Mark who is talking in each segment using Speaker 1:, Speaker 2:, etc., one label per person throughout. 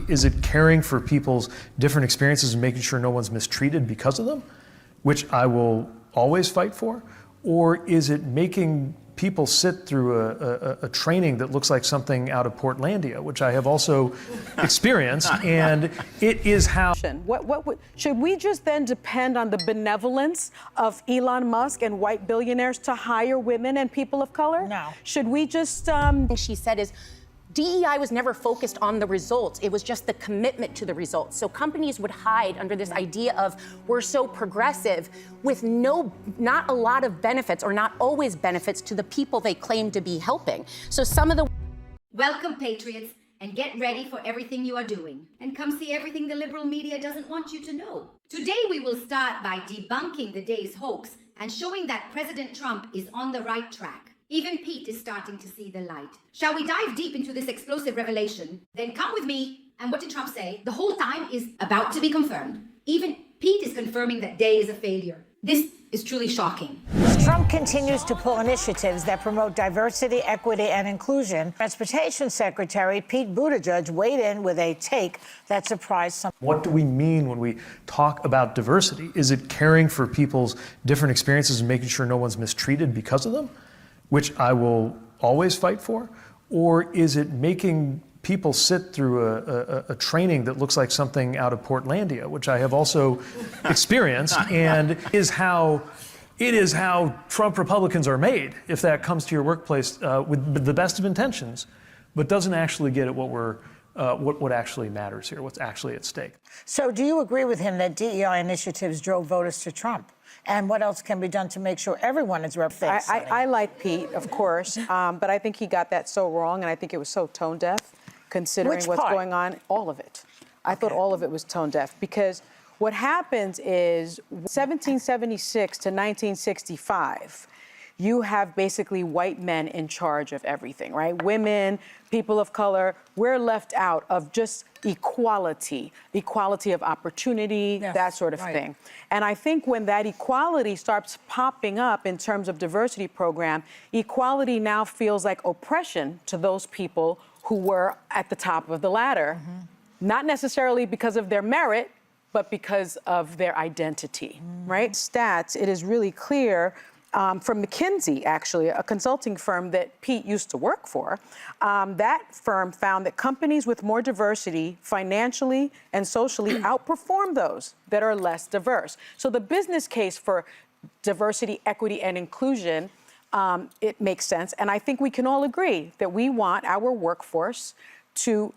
Speaker 1: Is it caring for people's different experiences and making sure no one's mistreated because of them, which I will always fight for? Or is it making people sit through a training that looks like something out of Portlandia, which I have also experienced, and it is how...
Speaker 2: Should we just then depend on the benevolence of Elon Musk and white billionaires to hire women and people of color?
Speaker 3: No.
Speaker 2: Should we just...
Speaker 4: She said is, DEI was never focused on the results. It was just the commitment to the results. So companies would hide under this idea of we're so progressive with not a lot of benefits or not always benefits to the people they claim to be helping. So some of the...
Speaker 5: Welcome, patriots, and get ready for everything you are doing. And come see everything the liberal media doesn't want you to know. Today we will start by debunking the day's hoax and showing that President Trump is on the right track. Even Pete is starting to see the light. Shall we dive deep into this explosive revelation? Then come with me. And what did Trump say? The whole time is about to be confirmed. Even Pete is confirming that Day is a failure. This is truly shocking.
Speaker 3: Trump continues to pull initiatives that promote diversity, equity, and inclusion. Transportation Secretary Pete Buttigieg weighed in with a take that surprised some.
Speaker 1: What do we mean when we talk about diversity? Is it caring for people's different experiences and making sure no one's mistreated because of them, which I will always fight for? Or is it making people sit through a training that looks like something out of Portlandia, which I have also experienced, and it is how Trump Republicans are made, if that comes to your workplace with the best of intentions, but doesn't actually get at what actually matters here, what's actually at stake.
Speaker 3: So do you agree with him that DEI initiatives drove voters to Trump? And what else can be done to make sure everyone is represented?
Speaker 2: I like Pete, of course, but I think he got that so wrong, and I think it was so tone deaf, considering what's going on. All of it. I thought all of it was tone deaf, because what happens is 1776 to 1965, you have basically white men in charge of everything, right? Women, people of color, we're left out of just equality of opportunity,
Speaker 3: yes,
Speaker 2: that sort of thing. And I think when that equality starts popping up in terms of diversity program, equality now feels like oppression to those people who were at the top of the ladder, not necessarily because of their merit, but because of their identity, right? Stats, it is really clear from McKinsey, actually, a consulting firm that Pete used to work for, that firm found that companies with more diversity financially and socially outperform those that are less diverse. So the business case for diversity, equity, and inclusion, it makes sense. And I think we can all agree that we want our workforce to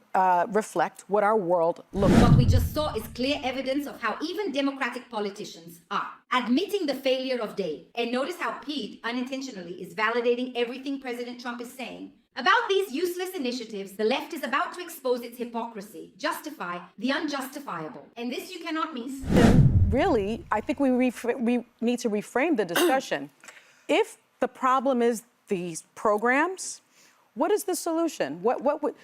Speaker 2: reflect what our world looks like.
Speaker 5: What we just saw is clear evidence of how even Democratic politicians are admitting the failure of Day. And notice how Pete unintentionally is validating everything President Trump is saying. About these useless initiatives, the left is about to expose its hypocrisy, justify the unjustifiable. And this you cannot miss.
Speaker 2: Really, I think we need to reframe the discussion. If the problem is these programs, what is the solution?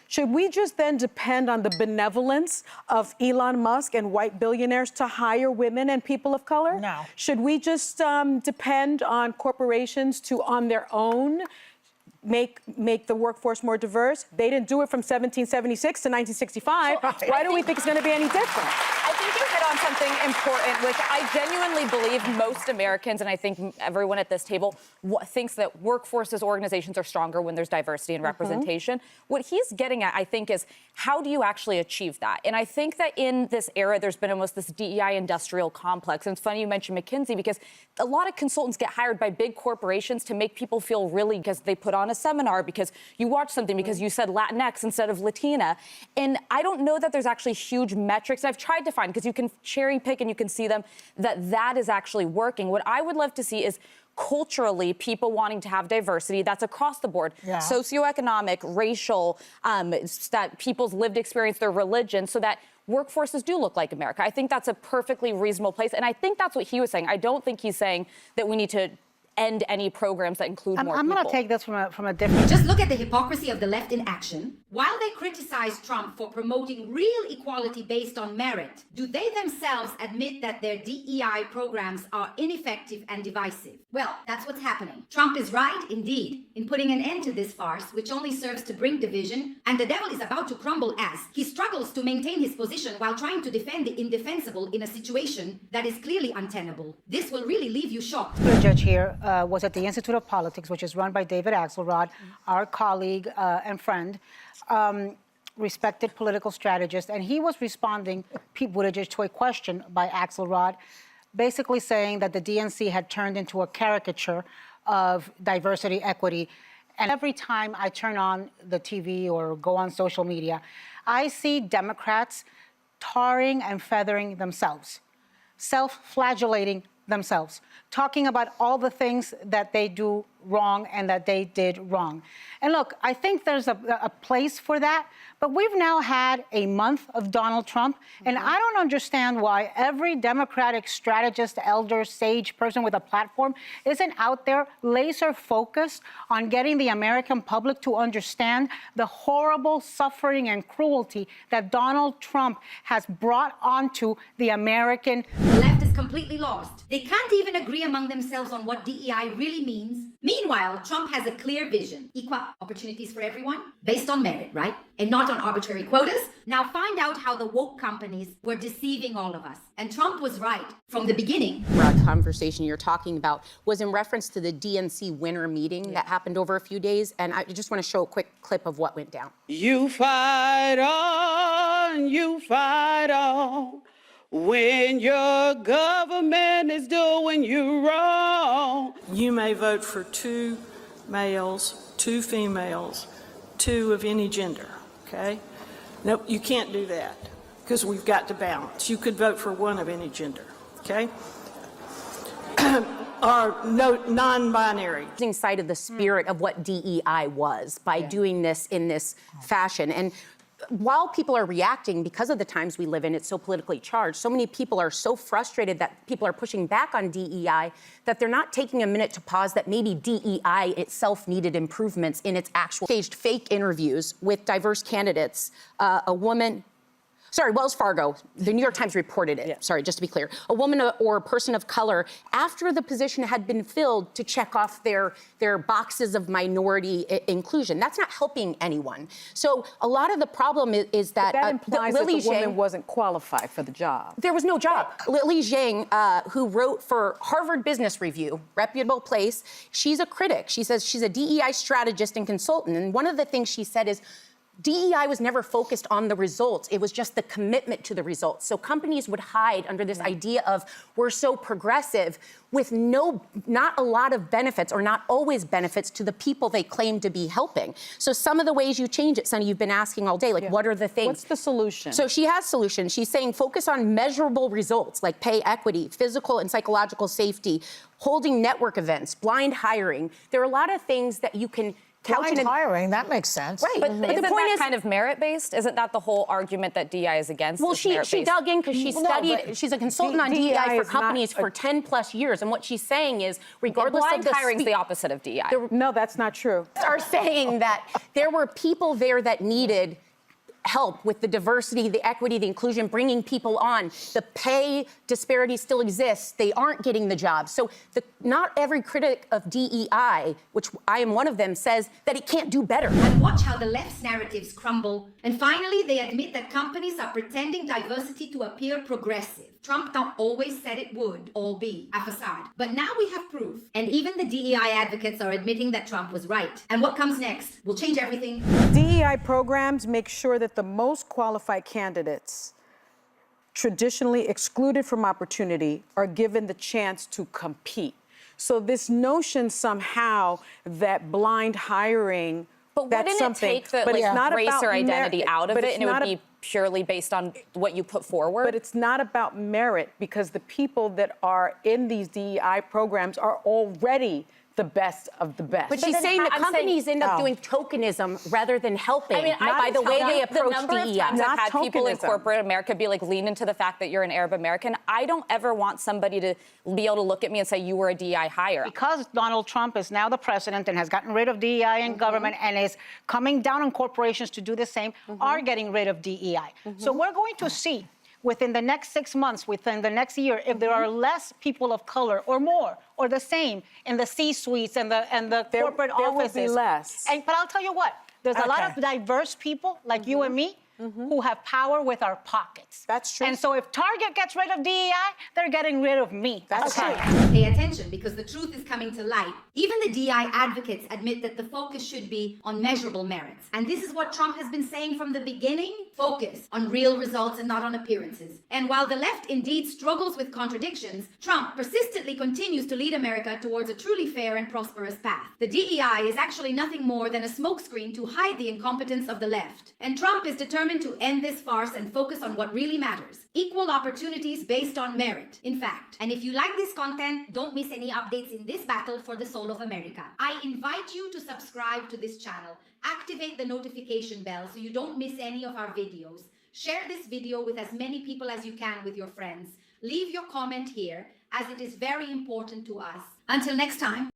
Speaker 2: Should we just then depend on the benevolence of Elon Musk and white billionaires to hire women and people of color?
Speaker 3: No.
Speaker 2: Should we just depend on corporations to, on their own, make the workforce more diverse? They didn't do it from 1776 to 1965.
Speaker 3: Right.
Speaker 2: Why do we think it's going to be any different?
Speaker 6: I think you hit on something important, which I genuinely believe most Americans, and I think everyone at this table, thinks that workforces, organizations are stronger when there's diversity and representation. What he's getting at, I think, is how do you actually achieve that? And I think that in this era, there's been almost this DEI industrial complex. And it's funny you mentioned McKinsey, because a lot of consultants get hired by big corporations to make people feel really, because they put on a seminar, because you watch something, because you said Latinx instead of Latina. And I don't know that there's actually huge metrics I've tried to find, because you can cherry pick and you can see them, that is actually working. What I would love to see is culturally people wanting to have diversity that's across the board, socioeconomic, racial, that people's lived experience, their religion, so that workforces do look like America. I think that's a perfectly reasonable place. And I think that's what he was saying. I don't think he's saying that we need to end any programs that include more people.
Speaker 7: I'm going to take this from a different...
Speaker 5: Just look at the hypocrisy of the left in action. While they criticize Trump for promoting real equality based on merit, do they themselves admit that their DEI programs are ineffective and divisive? Well, that's what's happening. Trump is right, indeed, in putting an end to this farce, which only serves to bring division, and the devil is about to crumble as he struggles to maintain his position while trying to defend the indefensible in a situation that is clearly untenable. This will really leave you shocked.
Speaker 7: The judge here was at the Institute of Politics, which is run by David Axelrod, our colleague and friend, respected political strategist, and he was responding, Pete Buttigieg, to a question by Axelrod, basically saying that the DNC had turned into a caricature of diversity, equity. And every time I turn on the TV or go on social media, I see Democrats tarring and feathering themselves, self-flagellating themselves, talking about all the things that they do wrong and that they did wrong. And look, I think there's a place for that, but we've now had a month of Donald Trump, and I don't understand why every Democratic strategist, elder, sage person with a platform isn't out there laser focused on getting the American public to understand the horrible suffering and cruelty that Donald Trump has brought onto the American.
Speaker 5: The left is completely lost. They can't even agree among themselves on what DEI really means. Meanwhile, Trump has a clear vision. Equal opportunities for everyone, based on merit, right? And not on arbitrary quotas. Now find out how the woke companies were deceiving all of us. And Trump was right from the beginning.
Speaker 4: That conversation you're talking about was in reference to the DNC winter meeting that happened over a few days. And I just want to show a quick clip of what went down.
Speaker 8: You fight on, when your government is doing you wrong.
Speaker 9: You may vote for 2 males, 2 females, 2 of any gender, okay? Nope, you can't do that because we've got to balance. You could vote for 1 of any gender, okay? Or no, non-binary.
Speaker 4: Losing sight of the spirit of what DEI was by doing this in this fashion. And while people are reacting, because of the times we live in, it's so politically charged, so many people are so frustrated that people are pushing back on DEI that they're not taking a minute to pause that maybe DEI itself needed improvements in its actual staged fake interviews with diverse candidates. Wells Fargo, the New York Times reported it. Sorry, just to be clear. A woman or a person of color, after the position had been filled, to check off their boxes of minority inclusion. That's not helping anyone. So a lot of the problem is that
Speaker 2: that implies that
Speaker 4: Lily
Speaker 2: the woman
Speaker 4: Zhang
Speaker 2: wasn't qualified for the job.
Speaker 4: There was no job. Lily Zhang, who wrote for Harvard Business Review, reputable place, she's a critic. She says she's a DEI strategist and consultant. And one of the things she said is, DEI was never focused on the results. It was just the commitment to the results. So companies would hide under this idea of we're so progressive with not a lot of benefits or not always benefits to the people they claim to be helping. So some of the ways you change it, Sonny, you've been asking all day, like what are the things?
Speaker 2: What's the solution?
Speaker 4: So she has solutions. She's saying focus on measurable results like pay equity, physical and psychological safety, holding network events, blind hiring. There are a lot of things that you can
Speaker 3: Blind hiring, that makes sense.
Speaker 4: Right.
Speaker 6: But
Speaker 4: the
Speaker 6: isn't
Speaker 4: point
Speaker 6: that
Speaker 4: is
Speaker 6: kind of merit-based? Isn't that the whole argument that DEI is against?
Speaker 4: Well,
Speaker 6: is
Speaker 4: she dug in because she studied, she's a consultant on DEI for companies for 10 plus years. And what she's saying is, regardless of the
Speaker 6: hiring is the opposite of DEI.
Speaker 2: No, that's not true.
Speaker 4: Are saying that there were people there that needed help with the diversity, the equity, the inclusion, bringing people on. The pay disparity still exists. They aren't getting the jobs. So not every critic of DEI, which I am one of them, says that it can't do better.
Speaker 5: And watch how the left's narratives crumble. And finally, they admit that companies are pretending diversity to appear progressive. Trump not always said it would all be a facade. But now we have proof. And even the DEI advocates are admitting that Trump was right. And what comes next will change everything.
Speaker 2: DEI programs make sure that the most qualified candidates, traditionally excluded from opportunity, are given the chance to compete. So this notion somehow that blind hiring,
Speaker 6: But
Speaker 2: that's
Speaker 6: wouldn't
Speaker 2: something,
Speaker 6: it take the
Speaker 2: but it's not
Speaker 6: race
Speaker 2: about
Speaker 6: or identity out of
Speaker 2: but
Speaker 6: it,
Speaker 2: it's
Speaker 6: and it would
Speaker 2: not
Speaker 6: be purely based on what you put forward?
Speaker 2: But it's not about merit, because the people that are in these DEI programs are already the best of the best.
Speaker 4: But she's saying that companies end up doing tokenism rather than helping by the way they approach
Speaker 6: the number of
Speaker 4: DEI.
Speaker 6: times I've
Speaker 2: Not
Speaker 6: had people in
Speaker 2: tokenism.
Speaker 6: corporate America be like, lean into the fact that you're an Arab American. I don't ever want somebody to be able to look at me and say, you were a DEI hire.
Speaker 7: Because Donald Trump is now the president and has gotten rid of DEI in government and is coming down on corporations to do the same, are getting rid of DEI. So we're going to see within the next 6 months, within the next year, if there are less people of color or more or the same in the C-suites and the corporate
Speaker 2: there will
Speaker 7: offices.
Speaker 2: be less.
Speaker 7: But I'll tell you what, there's a lot of diverse people like you and me who have power with our pockets.
Speaker 2: That's true.
Speaker 7: And so if Target gets rid of DEI, they're getting rid of me.
Speaker 2: That's true.
Speaker 5: Pay attention because the truth is coming to light. Even the DI advocates admit that the focus should be on measurable merits. And this is what Trump has been saying from the beginning. Focus on real results and not on appearances. And while the left indeed struggles with contradictions, Trump persistently continues to lead America towards a truly fair and prosperous path. The DEI is actually nothing more than a smokescreen to hide the incompetence of the left. And Trump is determined to end this farce and focus on what really matters. Equal opportunities based on merit, in fact. And if you like this content, don't miss any updates in this battle for the soul of America. I invite you to subscribe to this channel, activate the notification bell so you don't miss any of our videos. Share this video with as many people as you can with your friends. Leave your comment here as it is very important to us. Until next time.